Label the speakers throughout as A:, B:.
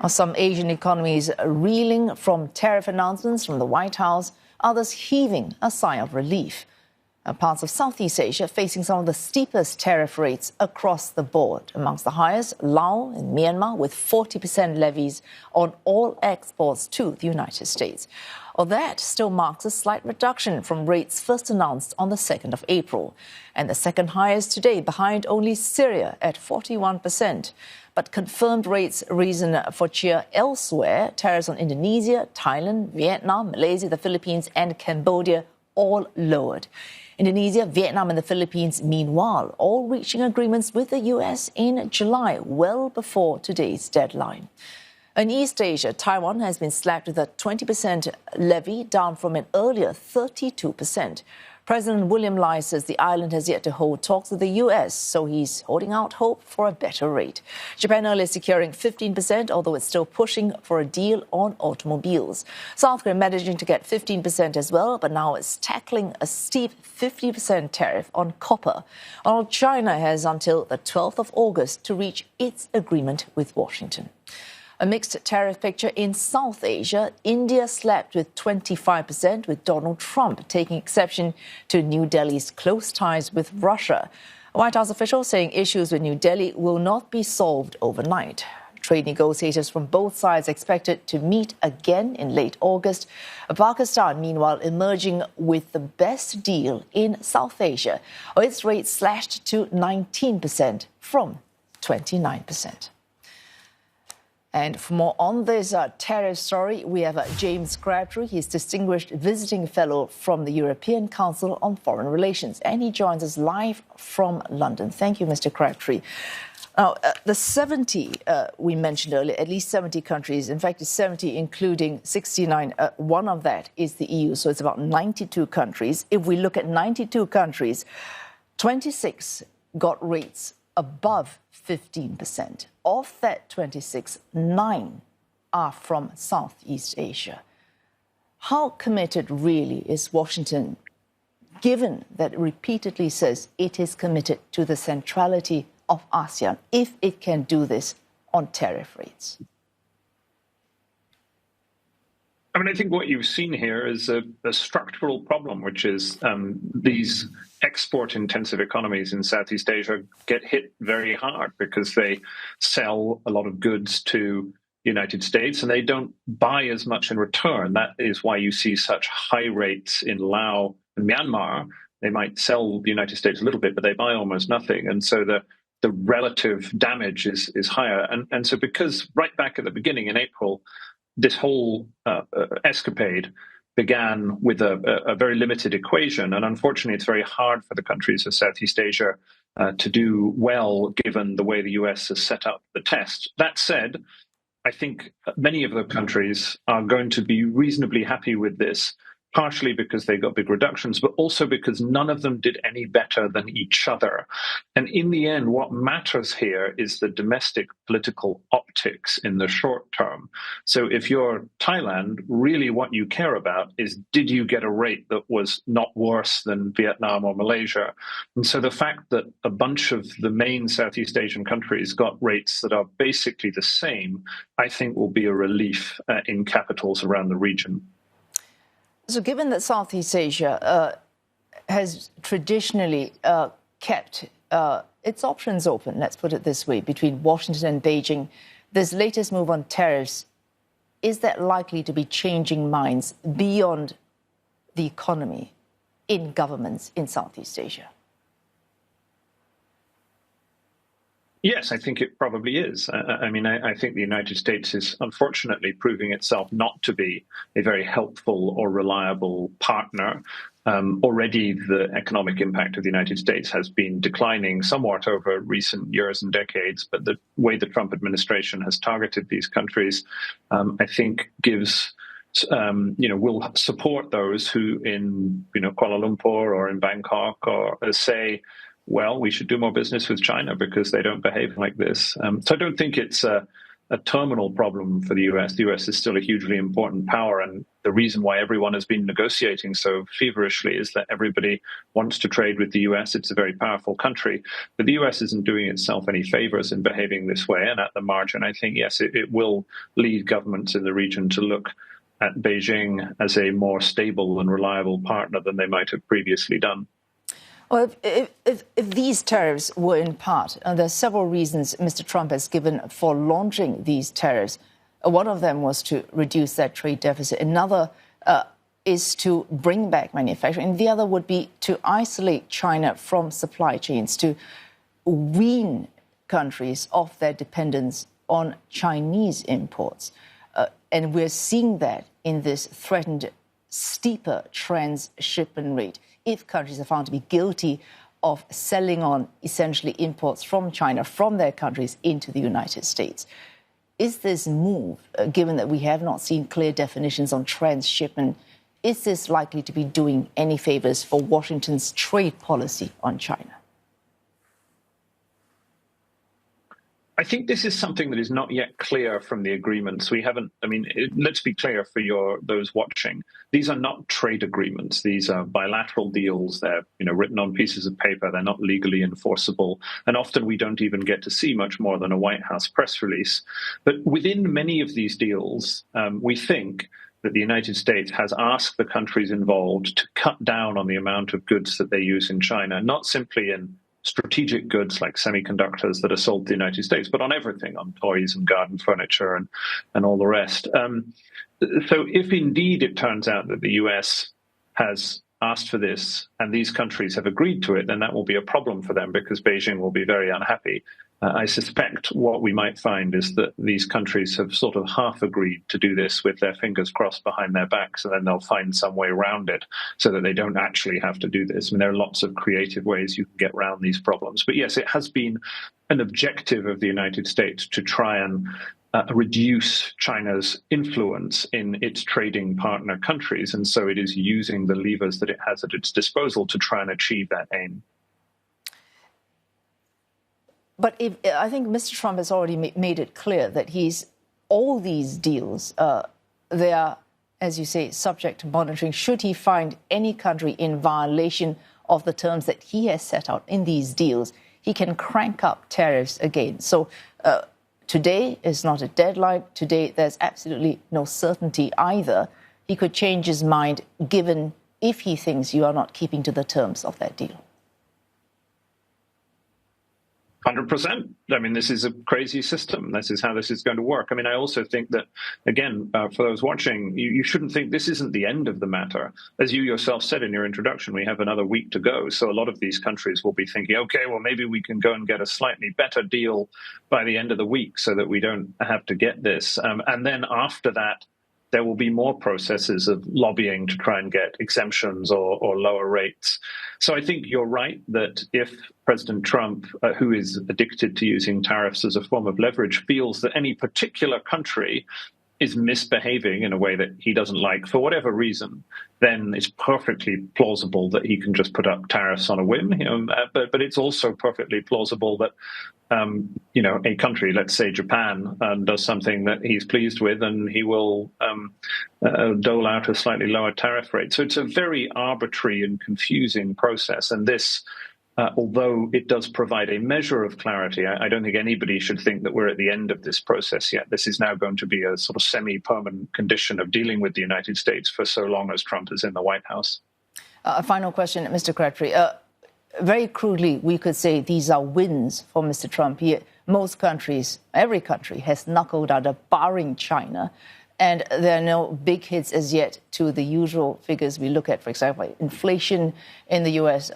A: Some Asian economies reeling from tariff announcements from the White House, others heaving a sigh of relief. Parts of Southeast Asia facing some of the steepest tariff rates across the board. Amongst the highest, Laos and Myanmar with 40% levies on all exports to the United States. Well, that still marks a slight reduction from rates first announced on the 2nd of April. And the second highest today, behind only Syria at 41%. But confirmed rates reason for cheer elsewhere. Tariffs on Indonesia, Thailand, Vietnam, Malaysia, the Philippines and Cambodia all lowered. Indonesia, Vietnam and the Philippines, meanwhile, all reaching agreements with the US in July, well before today's deadline. In East Asia, Taiwan has been slapped with a 20% levy, down from an earlier 32%. President William Lai says the island has yet to hold talks with the US, so he's holding out hope for a better rate. Japan earlier securing 15%, although it's still pushing for a deal on automobiles. South Korea managing to get 15% as well, but now it's tackling a steep 50% tariff on copper. While China has until the 12th of August to reach its agreement with Washington. A mixed tariff picture in South Asia. India slapped with 25%, with Donald Trump taking exception to New Delhi's close ties with Russia. A White House official saying issues with New Delhi will not be solved overnight. Trade negotiators from both sides expected to meet again in late August. Pakistan, meanwhile, emerging with the best deal in South Asia. Its rate slashed to 19% from 29%. And for more on this tariff story, we have James Crabtree. He's Distinguished Visiting Fellow from the European Council on Foreign Relations. And he joins us live from London. Thank you, Mr. Crabtree. Now, the 70 we mentioned earlier, at least 70 countries. In fact, it's 70, including 69. One of that is the EU, so it's about 92 countries. If we look at 92 countries, 26 got rates above 15%. Of that 26, 9 are from Southeast Asia. How committed really is Washington, given that it repeatedly says it is committed to the centrality of ASEAN, if it can do this on tariff rates?
B: I mean, I think what you've seen here is a structural problem, which is these export-intensive economies in Southeast Asia get hit very hard because they sell a lot of goods to the United States and they don't buy as much in return. That is why you see such high rates in Laos and Myanmar. They might sell the United States a little bit, but they buy almost nothing. And so the relative damage is higher. And so because right back at the beginning in April, this whole escapade began with a very limited equation. And unfortunately, it's very hard for the countries of Southeast Asia to do well, given the way the US has set up the test. That said, I think many of the countries are going to be reasonably happy with this, partially because they got big reductions, but also because none of them did any better than each other. And in the end, what matters here is the domestic political optics in the short term. So if you're Thailand, really what you care about is, did you get a rate that was not worse than Vietnam or Malaysia? And so the fact that a bunch of the main Southeast Asian countries got rates that are basically the same, I think will be a relief in capitals around the region.
A: So given that Southeast Asia has traditionally kept its options open, let's put it this way, between Washington and Beijing, this latest move on tariffs, is that likely to be changing minds beyond the economy in governments in Southeast Asia?
B: Yes, I think it probably is. I mean, I think the United States is unfortunately proving itself not to be a very helpful or reliable partner. Already the economic impact of the United States has been declining somewhat over recent years and decades, but the way the Trump administration has targeted these countries, I think gives will support those who in Kuala Lumpur or in Bangkok or say, well, we should do more business with China because they don't behave like this. So I don't think it's a terminal problem for the US. The US is still a hugely important power, and the reason why everyone has been negotiating so feverishly is that everybody wants to trade with the US. It's a very powerful country, but the US isn't doing itself any favors in behaving this way. And at the margin, I think, yes, it will lead governments in the region to look at Beijing as a more stable and reliable partner than they might have previously done.
A: Well, if these tariffs were in part, and there are several reasons Mr. Trump has given for launching these tariffs. One of them was to reduce that trade deficit. Another is to bring back manufacturing. And the other would be to isolate China from supply chains, to wean countries off their dependence on Chinese imports. And we're seeing that in this threatened steeper transshipment rate if countries are found to be guilty of selling on essentially imports from China, from their countries into the United States. Is this move, given that we have not seen clear definitions on transshipment, is this likely to be doing any favors for Washington's trade policy on China?
B: I think this is something that is not yet clear from the agreements. We haven't, let's be clear for those watching. These are not trade agreements. These are bilateral deals. They're, written on pieces of paper. They're not legally enforceable. And often we don't even get to see much more than a White House press release. But within many of these deals, we think that the United States has asked the countries involved to cut down on the amount of goods that they use in China, not simply in strategic goods like semiconductors that are sold to the United States, but on everything, on toys and garden furniture and all the rest. So if indeed it turns out that the US has asked for this and these countries have agreed to it, then that will be a problem for them because Beijing will be very unhappy. I suspect what we might find is that these countries have sort of half agreed to do this with their fingers crossed behind their backs, and then they'll find some way around it so that they don't actually have to do this. There are lots of creative ways you can get around these problems. But yes, it has been an objective of the United States to try and reduce China's influence in its trading partner countries. And so it is using the levers that it has at its disposal to try and achieve that aim.
A: But I think Mr. Trump has already made it clear that all these deals, they are, as you say, subject to monitoring. Should he find any country in violation of the terms that he has set out in these deals, he can crank up tariffs again. So today is not a deadline. Today, there's absolutely no certainty either. He could change his mind given if he thinks you are not keeping to the terms of that deal.
B: 100%. This is a crazy system. This is how this is going to work. I also think that, again, for those watching, you shouldn't think this isn't the end of the matter. As you yourself said in your introduction, we have another week to go. So a lot of these countries will be thinking, okay, well, maybe we can go and get a slightly better deal by the end of the week so that we don't have to get this. And then after that, there will be more processes of lobbying to try and get exemptions or lower rates. So I think you're right that if President Trump, who is addicted to using tariffs as a form of leverage, feels that any particular country is misbehaving in a way that he doesn't like for whatever reason, then it's perfectly plausible that he can just put up tariffs on a whim. But it's also perfectly plausible that a country, let's say Japan, does something that he's pleased with, and he will dole out a slightly lower tariff rate. So it's a very arbitrary and confusing process, and this. Although it does provide a measure of clarity, I don't think anybody should think that we're at the end of this process yet. This is now going to be a sort of semi-permanent condition of dealing with the United States for so long as Trump is in the White House.
A: A final question, Mr. Crabtree. Very crudely, we could say these are wins for Mr. Trump. Most countries, every country has knuckled under, barring China. And there are no big hits as yet to the usual figures we look at, for example, inflation in the U.S.,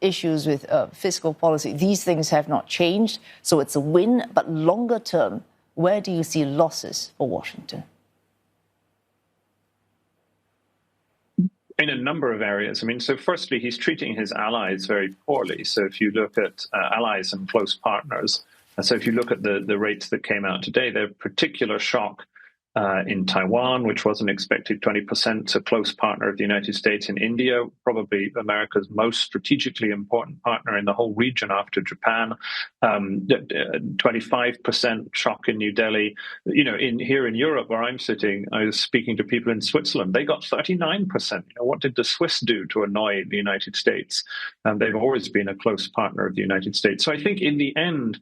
A: issues with fiscal policy. These things have not changed, so it's a win. But longer term, where do you see losses for Washington?
B: In a number of areas. So firstly, he's treating his allies very poorly. So if you look at allies and close partners, so if you look at the rates that came out today, they're particular shock in Taiwan, which wasn't expected, 20%. It's a close partner of the United States. In India, probably America's most strategically important partner in the whole region after Japan. 25% shock in New Delhi. Here in Europe, where I'm sitting, I was speaking to people in Switzerland. They got 39%. What did the Swiss do to annoy the United States? And they've always been a close partner of the United States. So I think in the end,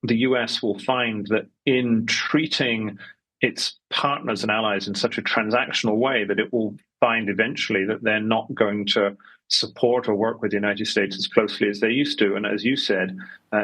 B: the US will find that in treating its partners and allies in such a transactional way that it will find eventually that they're not going to support or work with the United States as closely as they used to. And as you said,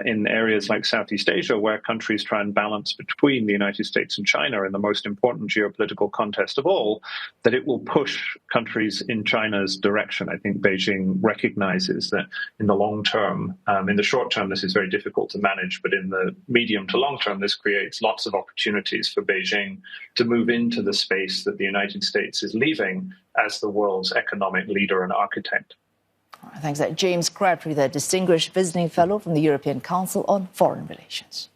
B: in areas like Southeast Asia, where countries try and balance between the United States and China in the most important geopolitical contest of all, that it will push countries in China's direction. I think Beijing recognizes that in the long term, in the short term, this is very difficult to manage, but in the medium to long term, this creates lots of opportunities for Beijing to move into the space that the United States is leaving as the world's economic leader and architect.
A: Thanks. James Crabtree, the Distinguished Visiting Fellow from the European Council on Foreign Relations.